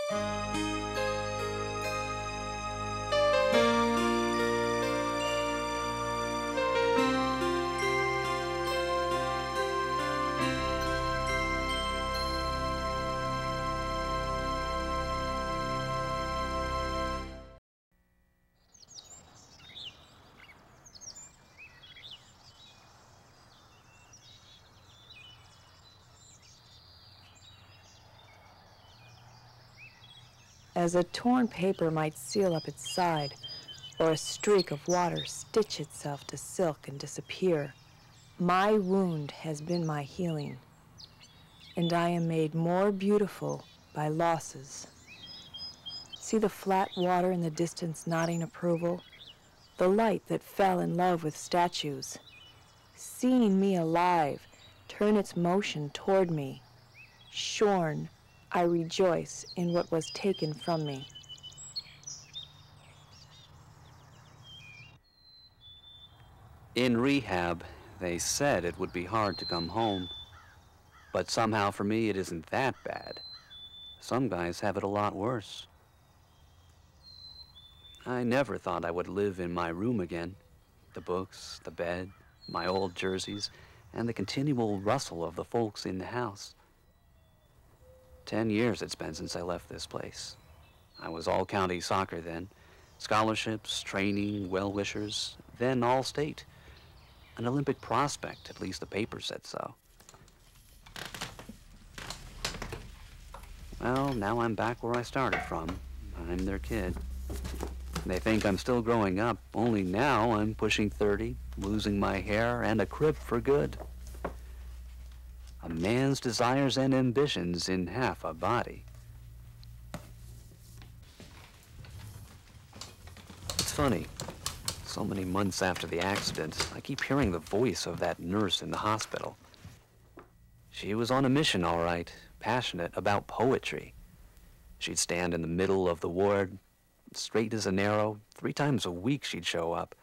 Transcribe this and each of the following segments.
As a torn paper might seal up its side, or a streak of water stitch itself to silk and disappear, my wound has been my healing, and I am made more beautiful by losses. See the flat water in the distance nodding approval, the light that fell in love with statues. Seeing me alive, turn its motion toward me. Shorn, I rejoice in what was taken from me. In rehab, they said it would be hard to come home. But somehow for me, it isn't that bad. Some guys have it a lot worse. I never thought I would live in my room again. The books, the bed, my old jerseys, and the continual rustle of the folks in the house. 10 years it's been since I left this place. I was all-county soccer then. Scholarships, training, well-wishers, then all-state. An Olympic prospect, at least the paper said so. Well, now I'm back where I started from. I'm their kid. They think I'm still growing up, only now I'm pushing 30, losing my hair, and a crib for good. A man's desires and ambitions in half a body. It's funny. So many months after the accident, I keep hearing the voice of that nurse in the hospital. She was on a mission, all right, passionate about poetry. She'd stand in the middle of the ward, straight as an arrow. 3 times a week she'd show up.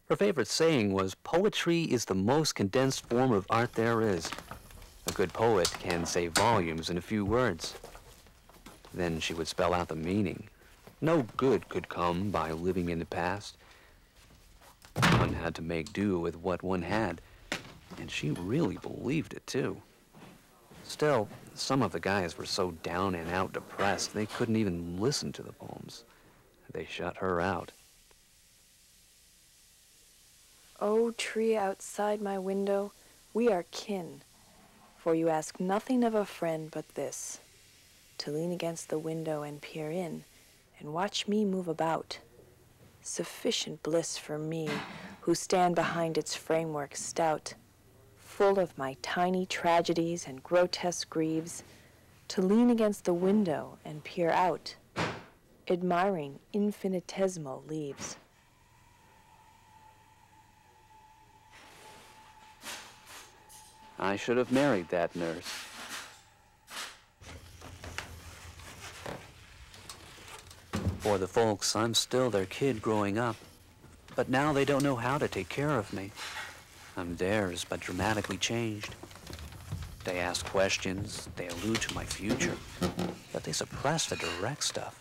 Her favorite saying was, "Poetry is the most condensed form of art there is. A good poet can say volumes in a few words." Then she would spell out the meaning. No good could come by living in the past. One had to make do with what one had, and she really believed it too. Still, some of the guys were so down and out depressed they couldn't even listen to the poems. They shut her out. O tree outside my window, we are kin, for you ask nothing of a friend but this, to lean against the window and peer in, and watch me move about. Sufficient bliss for me, who stand behind its framework stout, full of my tiny tragedies and grotesque grieves, to lean against the window and peer out, admiring infinitesimal leaves. I should have married that nurse. For the folks, I'm still their kid growing up, but now they don't know how to take care of me. I'm theirs, but dramatically changed. They ask questions, they allude to my future, but they suppress the direct stuff.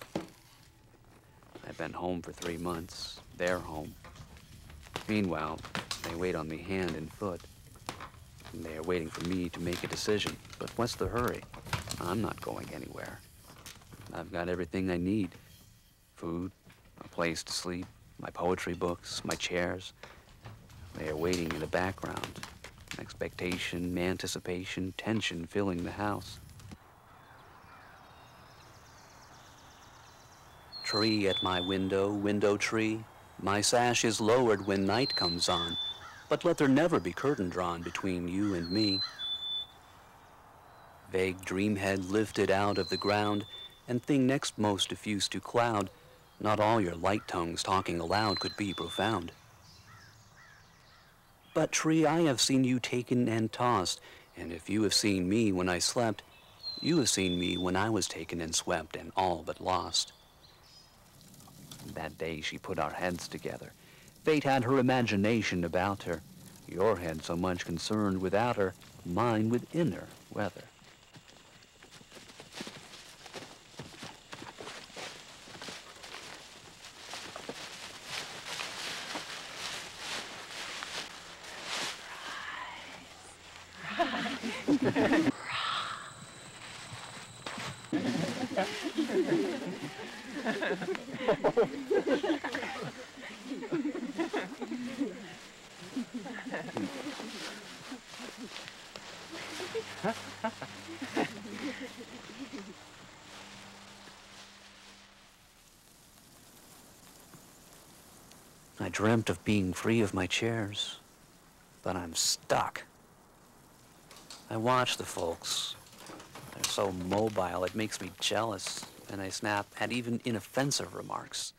I've been home for 3 months. They're home. Meanwhile, they wait on me hand and foot. They are waiting for me to make a decision, but what's the hurry? I'm not going anywhere. I've got everything I need. Food, a place to sleep, my poetry books, my chairs. They are waiting in the background. Expectation, anticipation, tension filling the house. Tree at my window, window tree. My sash is lowered when night comes on, but let there never be curtain drawn between you and me. Vague dreamhead lifted out of the ground, and thing next most diffuse to cloud, not all your light tongues talking aloud could be profound. But tree, I have seen you taken and tossed, and if you have seen me when I slept, you have seen me when I was taken and swept and all but lost. That day she put our heads together. Fate had her imagination about her. Your head so much concerned without her, mine with inner weather. I dreamt of being free of my chairs, but I'm stuck. I watch the folks. They're so mobile, it makes me jealous, and I snap at even inoffensive remarks.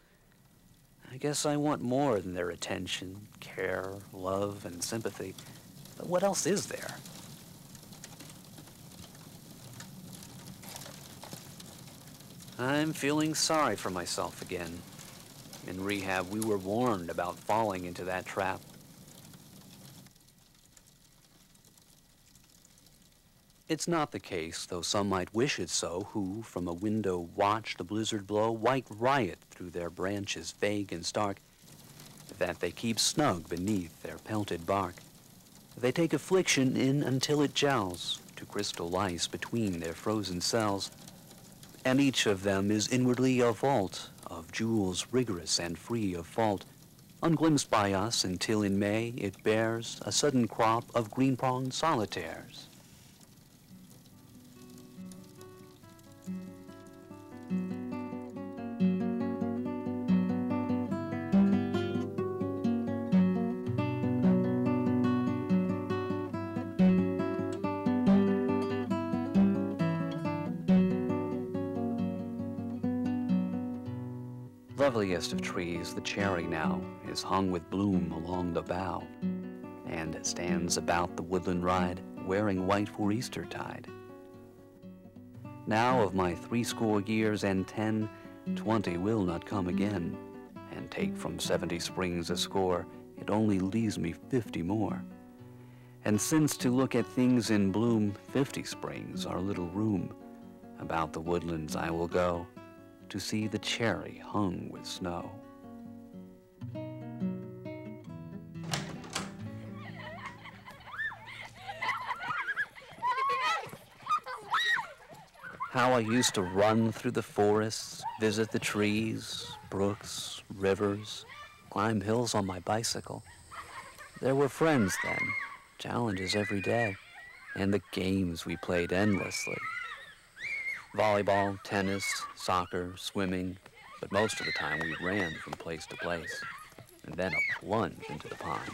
I guess I want more than their attention, care, love, and sympathy. But what else is there? I'm feeling sorry for myself again. In rehab, we were warned about falling into that trap. It's not the case, though some might wish it so, who, from a window, watch the blizzard blow, white riot through their branches, vague and stark, that they keep snug beneath their pelted bark. They take affliction in until it gels to crystal ice between their frozen cells, and each of them is inwardly a vault of jewels rigorous and free of fault, unglimpsed by us until in May it bears a sudden crop of green-pronged solitaires. Loveliest of trees, the cherry now, is hung with bloom along the bough, and stands about the woodland ride, wearing white for Eastertide. Now of my 80 years and 10, 20 will not come again, and take from 70 springs a score, it only leaves me 50 more. And since to look at things in bloom, 50 springs are little room, about the woodlands I will go, to see the cherry hung with snow. How I used to run through the forests, visit the trees, brooks, rivers, climb hills on my bicycle. There were friends then, challenges every day, and the games we played endlessly. Volleyball, tennis, soccer, swimming, but most of the time we ran from place to place, and then a plunge into the pond.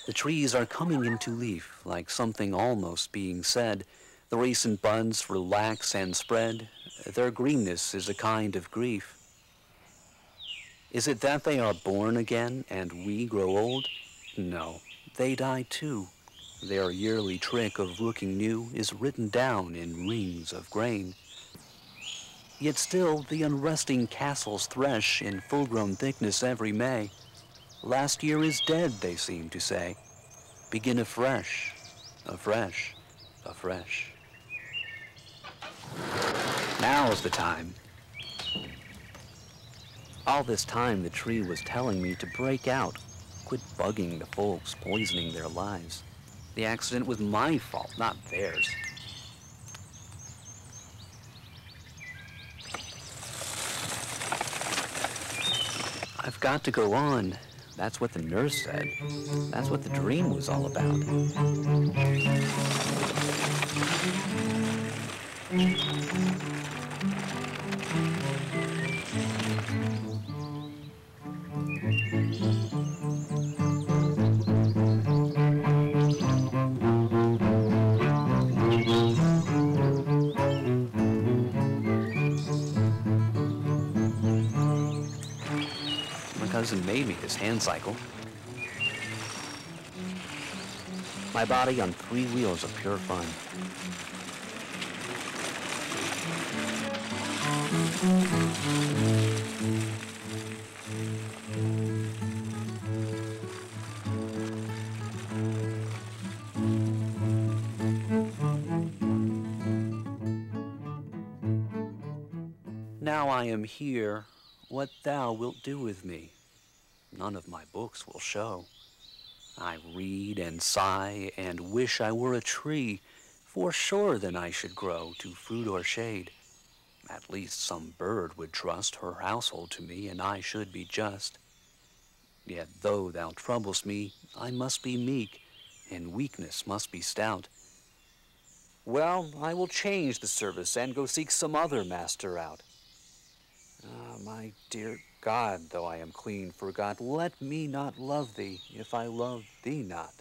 The trees are coming into leaf, like something almost being said. The recent buds relax and spread. Their greenness is a kind of grief. Is it that they are born again and we grow old? No, they die too. Their yearly trick of looking new is written down in rings of grain. Yet still the unresting castles thresh in full-grown thickness every May. Last year is dead, they seem to say. Begin afresh, afresh, afresh. Now's the time. All this time the tree was telling me to break out, quit bugging the folks, poisoning their lives. The accident was my fault, not theirs. I've got to go on. That's what the nurse said. That's what the dream was all about. Cousin made me this hand cycle. My body on 3 wheels of pure fun. now I am here, what thou wilt do with me, none of my books will show. I read and sigh and wish I were a tree, for sure then I should grow to fruit or shade. At least some bird would trust her household to me, and I should be just. Yet though thou troublest me, I must be meek, and weakness must be stout. Well, I will change the service and go seek some other master out. Ah, my dear God, though I am clean forgot, let me not love thee if I love thee not.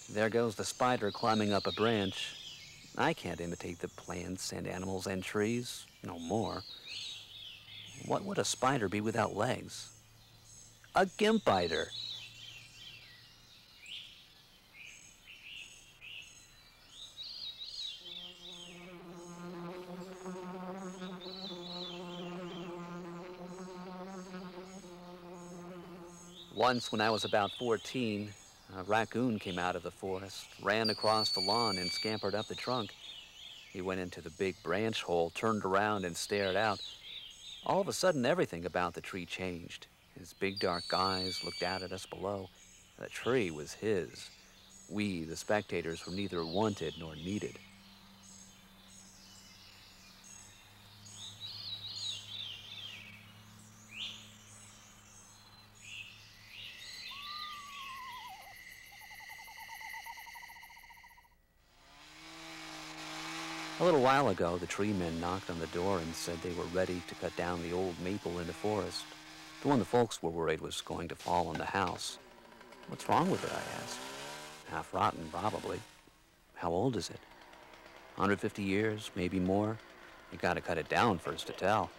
There goes the spider climbing up a branch. I can't imitate the plants and animals and trees, no more. What would a spider be without legs? A gimp-biter. Once when I was about 14, a raccoon came out of the forest, ran across the lawn, and scampered up the trunk. He went into the big branch hole, turned around, and stared out. All of a sudden, everything about the tree changed. His big dark eyes looked out at us below. The tree was his. We, the spectators, were neither wanted nor needed. A little while ago, the tree men knocked on the door and said they were ready to cut down the old maple in the forest, the one the folks were worried was going to fall on the house. What's wrong with it, I asked. Half rotten, probably. How old is it? 150 years, maybe more. You gotta cut it down first to tell.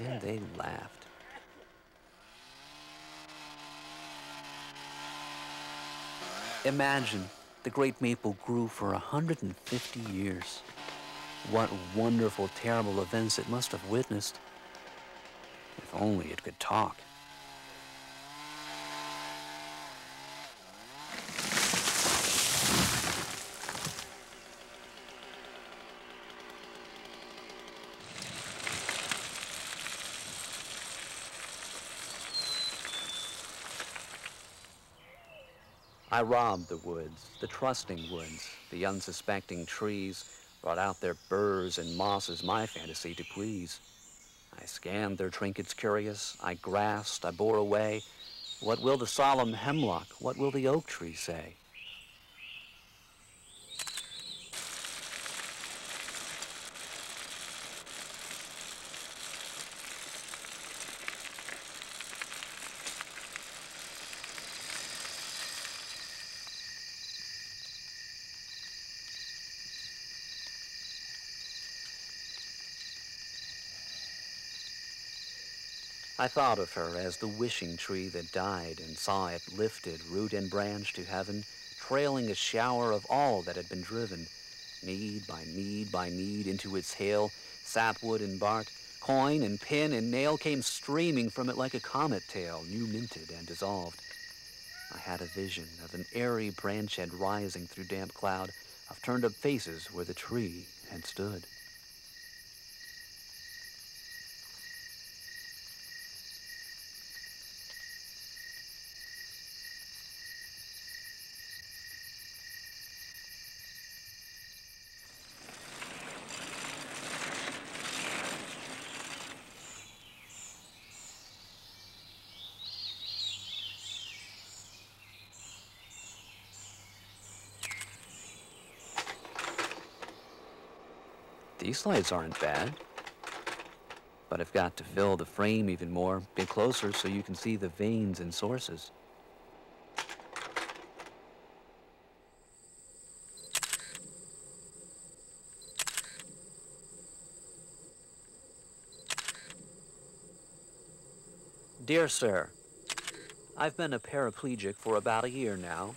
And they laughed. Imagine, the great maple grew for 150 years. What wonderful, terrible events it must have witnessed. If only it could talk. I robbed the woods, the trusting woods, the unsuspecting trees, brought out their burrs and mosses my fantasy to please. I scanned their trinkets curious, I grasped, I bore away. What will the solemn hemlock, what will the oak tree say? I thought of her as the wishing tree that died and saw it lifted, root and branch, to heaven, trailing a shower of all that had been driven, need by need by need, into its hail. Sapwood and bark, coin and pin and nail came streaming from it like a comet tail, new minted and dissolved. I had a vision of an airy branch head rising through damp cloud, of turned-up faces where the tree had stood. These lights aren't bad, but I've got to fill the frame even more, get closer so you can see the veins and sources. Dear sir, I've been a paraplegic for about a year now.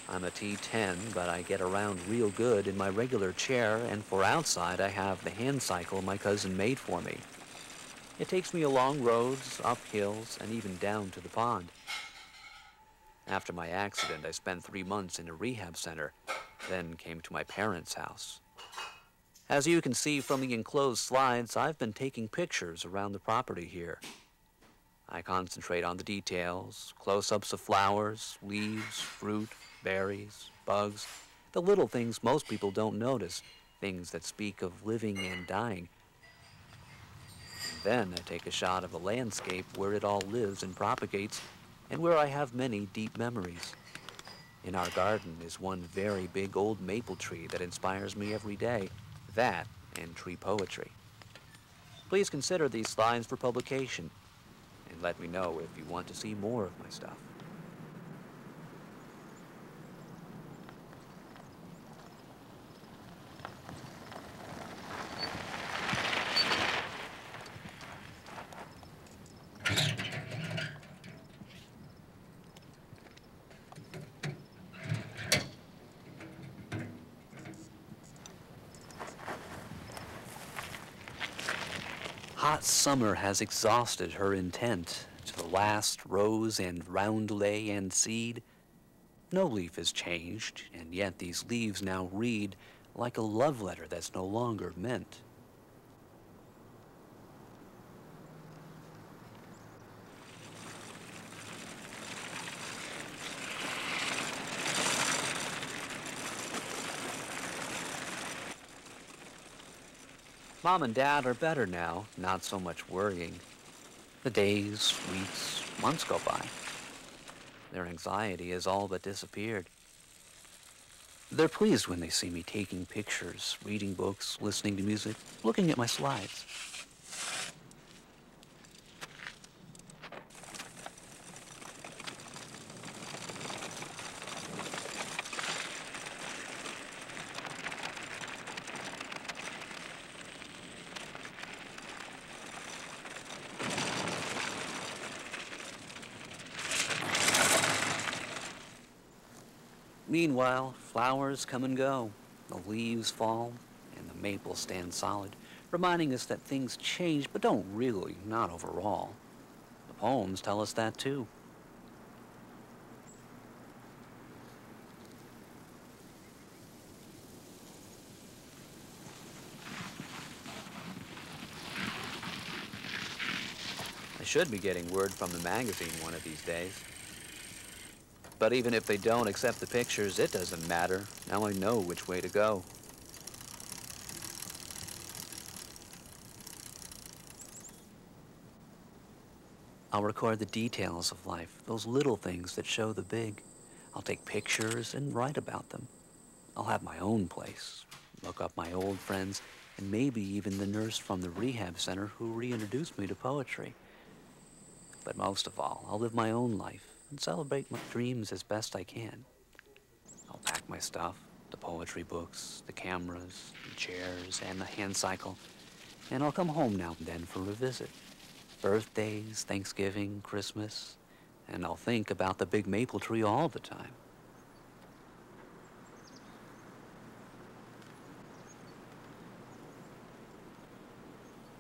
I'm a T10, but I get around real good in my regular chair, and for outside I have the hand cycle my cousin made for me. It takes me along roads, up hills, and even down to the pond. After my accident, I spent 3 months in a rehab center, then came to my parents' house. As you can see from the enclosed slides, I've been taking pictures around the property here. I concentrate on the details, close-ups of flowers, leaves, fruit, berries, bugs, the little things most people don't notice, things that speak of living and dying. Then I take a shot of a landscape where it all lives and propagates, and where I have many deep memories. In our garden is one very big old maple tree that inspires me every day, that and tree poetry. Please consider these slides for publication, and let me know if you want to see more of my stuff. Hot summer has exhausted her intent to the last rose and roundelay and seed. No leaf has changed, and yet these leaves now read like a love letter that's no longer meant. Mom and Dad are better now, not so much worrying. The days, weeks, months go by. Their anxiety has all but disappeared. They're pleased when they see me taking pictures, reading books, listening to music, looking at my slides. Meanwhile, flowers come and go, the leaves fall, and the maples stand solid, reminding us that things change, but don't really, not overall. The poems tell us that too. I should be getting word from the magazine one of these days. But even if they don't accept the pictures, it doesn't matter. Now I know which way to go. I'll record the details of life, those little things that show the big. I'll take pictures and write about them. I'll have my own place, look up my old friends, and maybe even the nurse from the rehab center who reintroduced me to poetry. But most of all, I'll live my own life and celebrate my dreams as best I can. I'll pack my stuff, the poetry books, the cameras, the chairs, and the hand cycle, and I'll come home now and then for a visit. Birthdays, Thanksgiving, Christmas, and I'll think about the big maple tree all the time.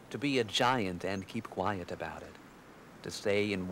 To be a giant and keep quiet about it. To stay in